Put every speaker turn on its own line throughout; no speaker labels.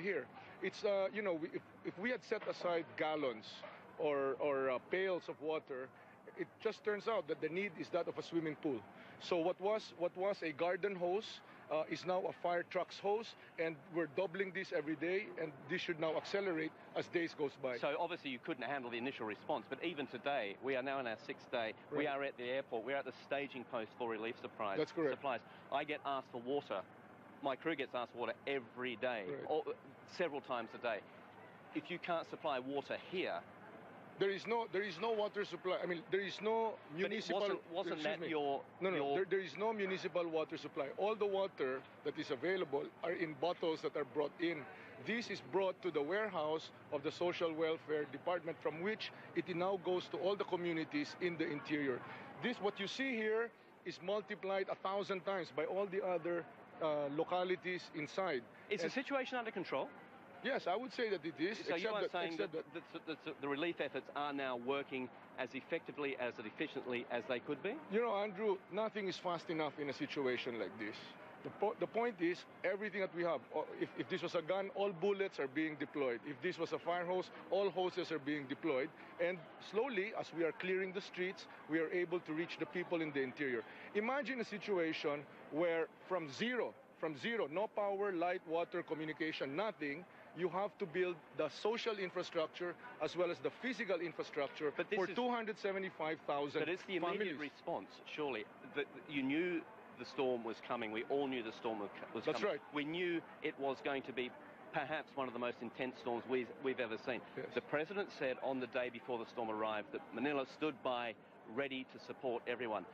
here. It's if we had set aside gallons or pails of water, it just turns out that the need is that of a swimming pool. So what was a garden hose is now a fire truck's hose, and we're doubling this every day, and this should now accelerate as days goes by.
So obviously you couldn't handle the initial response, but even today, we are now in our 6th day. Right. We are at the airport. We're at the staging post for relief supplies.
That's correct.
Supplies. I get asked for water. My crew gets asked for water every day,
right.
Several times a day. If you can't supply water here,
there is no water supply. I mean, there is no municipal.
But wasn't that your?
No. There is no municipal water supply. All the water that is available are in bottles that are brought in. This is brought to the warehouse of the Social Welfare Department, from which it now goes to all the communities in the interior. What you see here is multiplied 1,000 times by all the other localities inside.
Is the situation under control?
Yes, I would say that it is.
So you are saying that the relief efforts are now working as effectively, as efficiently as they could be?
You know, Andrew, nothing is fast enough in a situation like this. The point is, everything that we have, if this was a gun, all bullets are being deployed. If this was a fire hose, all hoses are being deployed. And slowly, as we are clearing the streets, we are able to reach the people in the interior. Imagine a situation where from zero, no power, light, water, communication, nothing, you have to build the social infrastructure as well as the physical infrastructure for 275,000
But it's the immediate response, surely, that you knew the storm was coming. We all knew the storm was coming.
That's right.
We knew it was going to be perhaps one of the most intense storms we've ever seen.
Yes.
The President said on the day before the storm arrived that Manila stood by, ready to support everyone.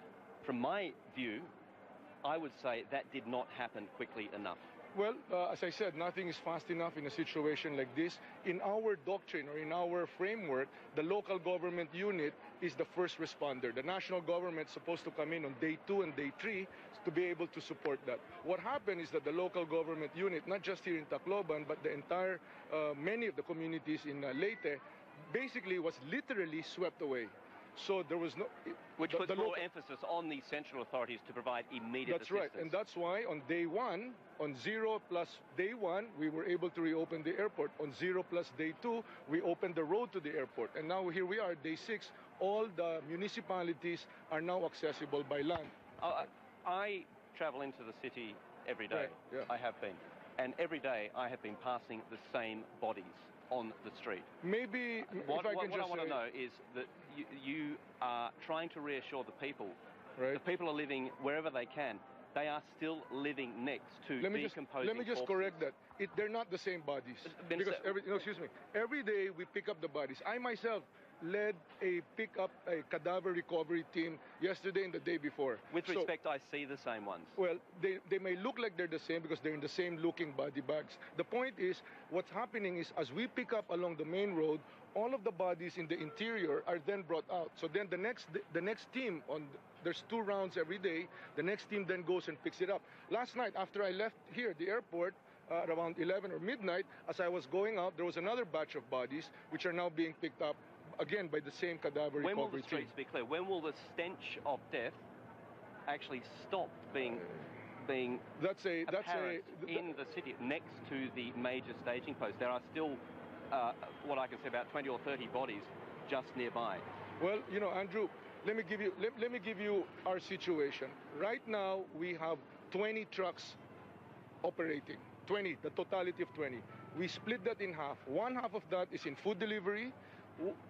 From my view, I would say that did not happen quickly enough.
Well, as I said, nothing is fast enough in a situation like this. In our doctrine or in our framework, the local government unit is the first responder. The national government is supposed to come in on day 2 and day 3 to be able to support that. What happened is that the local government unit, not just here in Tacloban, but the entire, many of the communities in Leyte, basically was literally swept away. So there was no...
Which puts more emphasis on the central authorities to provide immediate assistance.
That's right, and that's why on day 1, on 0 plus day 1, we were able to reopen the airport. On 0 plus day 2, we opened the road to the airport. And now here we are, day 6, all the municipalities are now accessible by land.
I travel into the city every day.
Right, yeah.
I have been. And every day I have been passing the same bodies on the street.
Maybe
what I want to know is that you are trying to reassure the people.
Right.
The people are living wherever they can. They are still living next to decomposing
Let me just
corpses.
correct that. They're not the same bodies. Because every day we pick up the bodies. I myself led a cadaver recovery team yesterday and the day before.
With respect, I see the same ones.
Well, they may look like they're the same because they're in the same looking body bags. The point is, what's happening is as we pick up along the main road, all of the bodies in the interior are then brought out. So then the next team, there's 2 rounds every day, the next team then goes and picks it up. Last night, after I left here, the airport, around 11 or midnight, as I was going out, there was another batch of bodies which are now being picked up again by the same cadaver recovery team.
When will the streets be clear? When will the stench of death actually stop being apparent in the city next to the major staging post? There are still what I can say about 20 or 30 bodies just nearby.
Well, you know, Andrew, let me give you our situation. Right now we have 20 trucks operating. 20, the totality of 20. We split that in half. One half of that is in food delivery.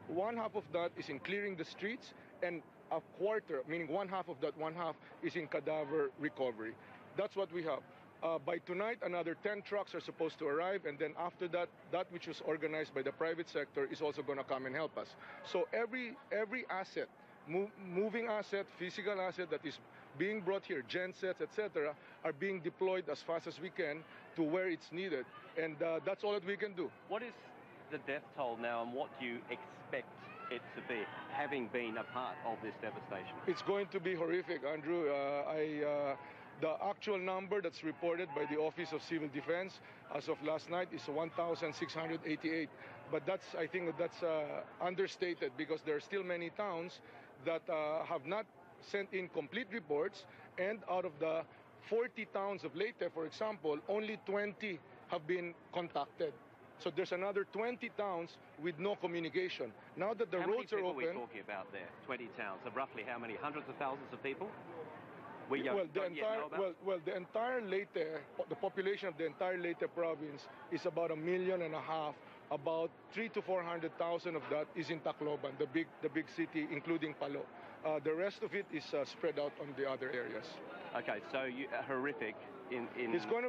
One half of that is in clearing the streets, and a quarter, meaning one half of that one half, is in cadaver recovery. That's what we have. By tonight, another 10 trucks are supposed to arrive, and then after that, that which was organized by the private sector is also going to come and help us. So every asset, moving asset, physical asset that is being brought here, gensets, etc., are being deployed as fast as we can to where it's needed, and that's all that we can do.
What is the death toll now, and what do you expect it to be, having been a part of this devastation?
It's going to be horrific, Andrew. The actual number that's reported by the Office of Civil Defense as of last night is 1,688. But I think that's understated, because there are still many towns that have not sent in complete reports, and out of the 40 towns of Leyte, for example, only 20 have been contacted. So there's another 20 towns with no communication. Now that the roads are open...
How many people are we talking about there? 20 towns. Of roughly how many? Hundreds of thousands of people?
The entire Leyte, the population of the entire Leyte province is about 1.5 million. About 300,000 to 400,000 of that is in Tacloban, the big city, including Palo. The rest of it is spread out on the other areas.
Okay, so horrific.
It's going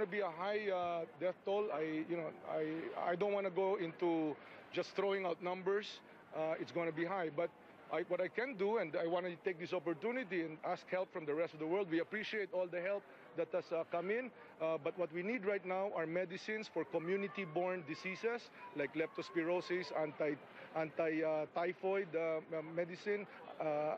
to be a high death toll. I don't want to go into just throwing out numbers. It's going to be high, but what I can do, and I want to take this opportunity and ask help from the rest of the world. We appreciate all the help that has come in, but what we need right now are medicines for community-borne diseases like leptospirosis, anti-typhoid medicine,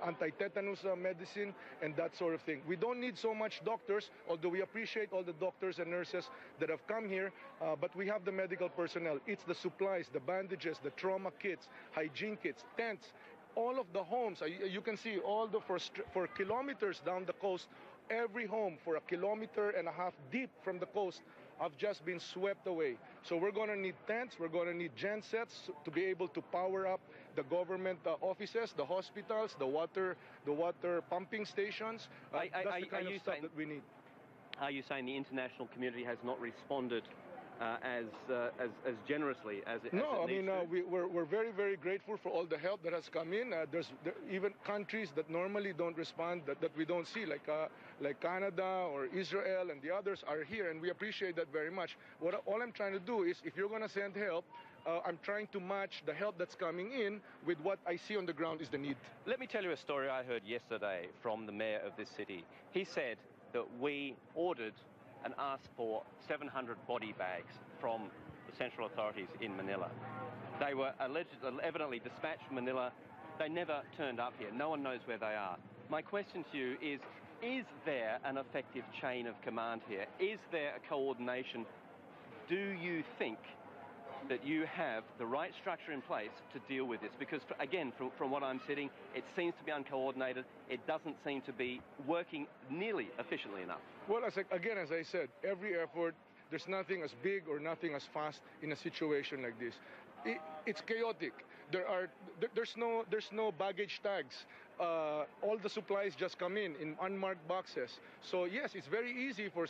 anti-tetanus medicine, and that sort of thing. We don't need so much doctors, although we appreciate all the doctors and nurses that have come here, but we have the medical personnel. It's the supplies, the bandages, the trauma kits, hygiene kits, tents, all of the homes. You can see all for kilometers down the coast, every home for 1.5 kilometers deep from the coast have just been swept away. So we're going to need tents, we're going to need gensets to be able to power up the government offices, the hospitals, the water pumping stations. That's the kind of stuff that we need.
Are you saying the international community has not responded as generously as it
No, I
needs
mean,
to?
we're very, very grateful for all the help that has come in. There's even countries that normally don't respond that we don't see, like Canada or Israel, and the others are here, and we appreciate that very much. All I'm trying to do is, if you're going to send help, I'm trying to match the help that's coming in with what I see on the ground is the need.
Let me tell you a story I heard yesterday from the mayor of this city. He said that we ordered and asked for 700 body bags from the central authorities in Manila. They were evidently dispatched from Manila. They never turned up here. No one knows where they are. My question to you is there an effective chain of command here? Is there a coordination? Do you think that you have the right structure in place to deal with this? Because, again, from what I'm sitting, it seems to be uncoordinated. It doesn't seem to be working nearly efficiently enough.
Well, as I said, every effort, there's nothing as big or nothing as fast in a situation like this. It's chaotic. There's no baggage tags. All the supplies just come in unmarked boxes. So yes, it's very easy for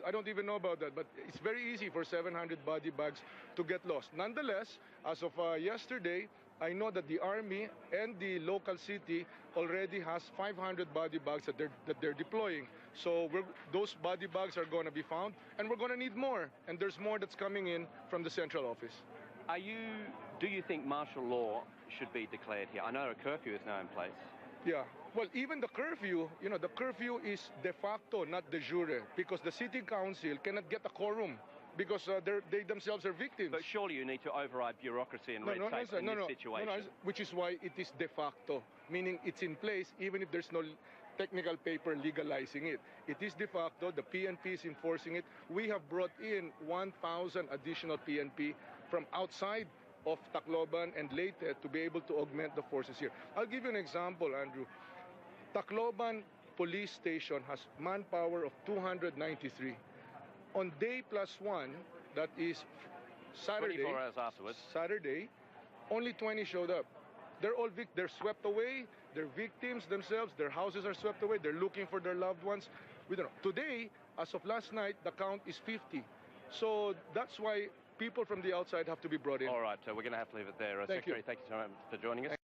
I don't even know about that, but it's very easy for 700 body bags to get lost. Nonetheless, as of yesterday, I know that the Army and the local city already has 500 body bags that they're deploying. So those body bags are going to be found, and we're going to need more. And there's more that's coming in from the central office.
Do you think martial law should be declared here? I know a curfew is now in place.
Yeah, well, even the curfew, the curfew is de facto, not de jure, because the city council cannot get a quorum because they themselves are victims.
But surely you need to override bureaucracy and red tape in this situation.
Which is why it is de facto, meaning it's in place even if there's no technical paper legalizing it. It is de facto, the PNP is enforcing it. We have brought in 1,000 additional PNP from outside of Tacloban and Leyte to be able to augment the forces here. I'll give you an example, Andrew. Tacloban Police Station has manpower of 293. On day +1, that is Saturday,
24 hours afterwards,
Saturday, only 20 showed up. They're all they're swept away. They're victims themselves. Their houses are swept away. They're looking for their loved ones. We don't know. Today, as of last night, the count is 50. So that's why people from the outside have to be brought in.
All right, we're going to have to leave it there.
Thank you.
Secretary, thank you so much for joining us.